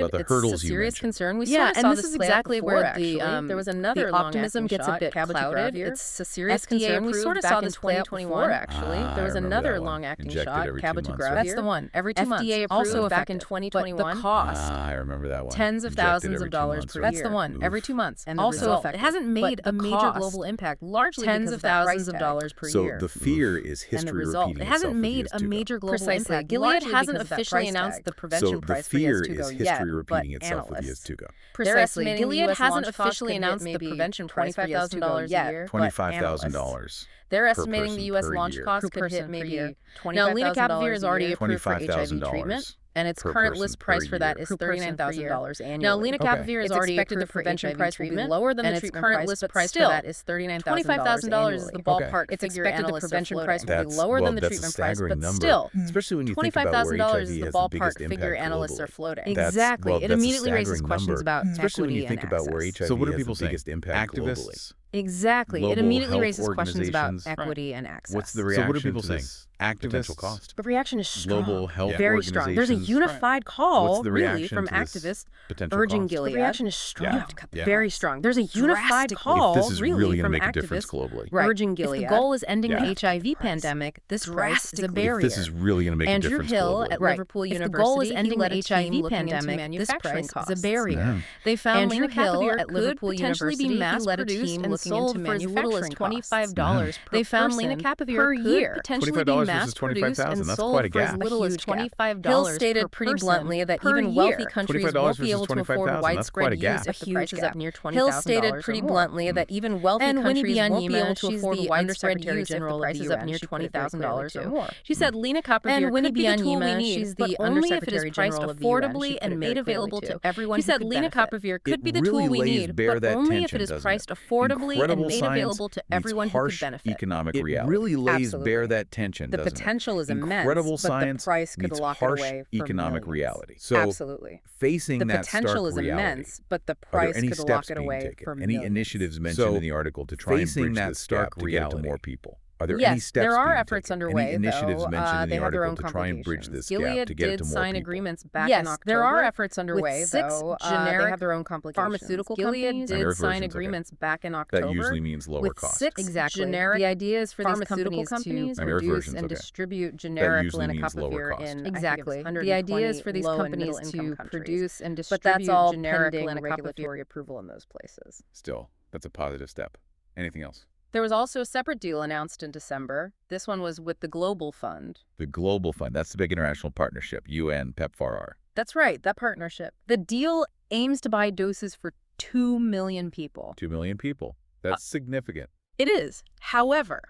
about the it's hurdles a you serious mentioned. concern. We Yeah, sort of and saw this is play out exactly before, where actually. There was another the optimism gets a bit clouded. Cabotegravir. It's a serious FDA concern. We approved sort of back saw in this play out 2021, before, actually. Ah, There I was remember another that one. long-acting Injected shot, every 2 months, cabotegravir. right? That's the one. Every 2 months. FDA Also approved back in effective. 2021. But the cost. Ah, I remember that one. Tens of Injected thousands every of 2 dollars months, per right? That's the year. one. Every Oof. 2 months. And the Also result, effective. it hasn't made But a the major cost, global impact, largely tens because of of that price thousands of tag. dollars per So year. the fear is And the history result, repeating it hasn't itself with made a Yeztugo. major global Precisely. impact. Gilead largely hasn't because of that officially price announced tag. the prevention So the price fear for Yeztugo is yet, history but repeating itself with analysts. Yeztugo. They're estimating the Gilead US hasn't launch cost officially could hit announced the maybe prevention price for $25,000 Yeztugo a yet, year, but $25,000 they're per estimating person the U.S. per launch year. cost Per could hit person per maybe year. Now, $25,000 lenacapavir is a already year. approved for HIV treatment. $25,000 and its Per current person list per price for that year. is Per person per year. $39,000 annually. Now, lenacapavir is It's already expected approved the for prevention HIV price will be treatment, lower than and the its treatment current price, list but price still, for that is $39,000 $25,000 is the annually. ballpark It's figure expected the analysts are prevention floating. price will be That's, lower well, than the that's a treatment price, staggering but number. still, Especially when you think about where $25,000 HIV is the has the biggest ballpark figure impact analysts are globally. floating. That's- Exactly. well, It that's a immediately raises staggering questions number, about especially when you equity think and about where access. HIV So what are has people the saying? biggest impact globally. Activists? Exactly. It Global immediately health raises questions about organizations? equity and access. What's the So reaction what are people to saying? this potential Activists? cost? The reaction is strong. Global health Very strong. There's a organizations? unified call, What's the really, reaction from to this activists potential urging cost? Gilead. The reaction is strong. Yeah. Very strong. There's a unified Drastically. call, If this is really from going to make a difference activists globally. urging Gilead. If the goal is ending Yeah. the HIV pandemic, this price is a Drastically. barrier. If this is really going to make a Andrew difference Hill globally. at Liverpool If the University, goal is ending he led the a team HIV looking into pandemic, this manufacturing price costs. is a barrier. Yeah. They found Andrew Hill lenacapavir at could Liverpool potentially be University, he mass led a produced team and looking sold into for as little as manufacturing costs. $25 per They found person lenacapavir per could year. potentially be $25 mass versus produced and $25,000. That's sold quite a for as gap. little as Huge gap. $25 Hill per stated pretty person bluntly that per even wealthy year. countries $25 won't be versus able to afford $25,000. That's quite widespread a gap. use if the A price huge is up gap. near $20,000 Hill stated or pretty more. bluntly that even wealthy And Winnie countries won't be Byanyima, able to she's afford the widespread Undersecretary use if the General of price the is up UN. near She put it very $20,000 clearly, or too. more. She said lenacapavir And could Winnie be the tool we Byanyima, need, she's but the only if it is Undersecretary priced General of the UN. She affordably put it and very made clearly, available to too. everyone She who said could benefit. lenacapavir could It be the really tool we lays need, bare but that only if tension, it is doesn't priced it? affordably Incredible and made science available to meets everyone who harsh could benefit. economic It reality. really lays Absolutely. bare that tension, The doesn't potential it? is immense, Incredible but the science price could meets lock it harsh away for economic millions. reality. So Absolutely. facing The that potential stark is reality, immense, but the are there price any could steps lock it being away taken? for Any millions. initiatives mentioned in the article to try and facing bridge that this stark gap to get it to reality. more people? Are there any Yes, steps there are being efforts taken? underway, Any initiatives though. mentioned in They the have their article own to try and bridge complications. this gap Gilead to get it did to more sign people? agreements back Yes, in October. there are efforts underway, with six though. generic They have their own complications. pharmaceutical Gilead companies did Rare sign versions, okay. agreements back in October. That usually means lower with cost. 6 Exactly. generic The idea is for these pharmaceutical companies to And rare produce versions, and okay. distribute generic usually means lower lenacapavir cost. in Exactly. I think The it's idea is 120 for these low and companies middle-income to countries. produce and But distribute that's all generic pending lenacapavir. regulatory approval in those places. Still, that's a positive step. Anything else? There was also a separate deal announced in December. This one was with the Global Fund. The Global Fund, that's the big international partnership, UN, PEPFAR. That's right, that partnership. The deal aims to buy doses for 2 million people. 2 million people. That's significant. It is. However,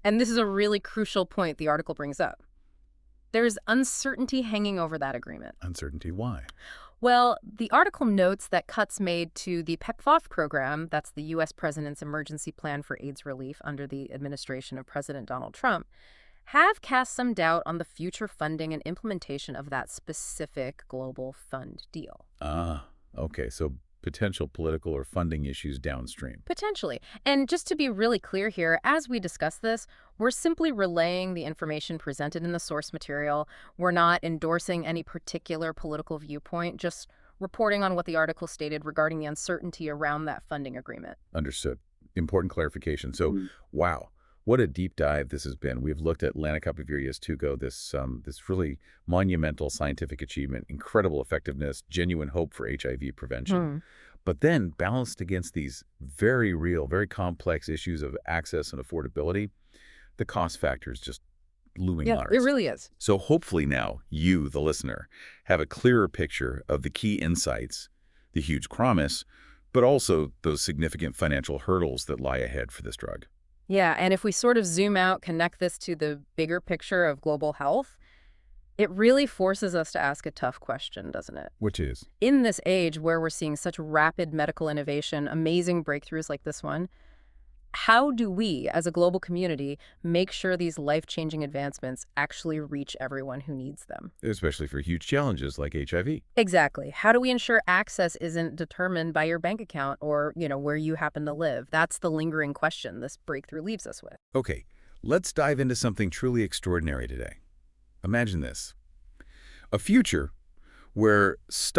and this is a really crucial point the article brings up, there's uncertainty hanging over that agreement. Uncertainty. Why? Well, the article notes that cuts made to the PEPFAR program, that's the U.S. President's emergency plan for AIDS relief under the administration of President Donald Trump, have cast some doubt on the future funding and implementation of that specific global fund deal. Ah, okay. So potential political or funding issues downstream. Potentially. And just to be really clear here, as we discuss this, we're simply relaying the information presented in the source material. We're not endorsing any particular political viewpoint, just reporting on what the article stated regarding the uncertainty around that funding agreement. Understood. Important clarification. So, wow, what a deep dive this has been. We've looked at lenacapavir Yeztugo, this really monumental scientific achievement, incredible effectiveness, genuine hope for HIV prevention. But then balanced against these very real, very complex issues of access and affordability, the cost factor is just looming large. it really is. So hopefully now you, the listener, have a clearer picture of the key insights, the huge promise, but also those significant financial hurdles that lie ahead for this drug. Yeah, and if we sort of zoom out, connect this to the bigger picture of global health, it really forces us to ask a tough question, doesn't it? Which is? In this age where we're seeing such rapid medical innovation, amazing breakthroughs like this one, how do we, as a global community, make sure these life-changing advancements actually reach everyone who needs them? Especially for huge challenges like HIV. Exactly. How do we ensure access isn't determined by your bank account or, where you happen to live? That's the lingering question this breakthrough leaves us with. Okay, let's dive into something truly extraordinary today. Imagine this. A future where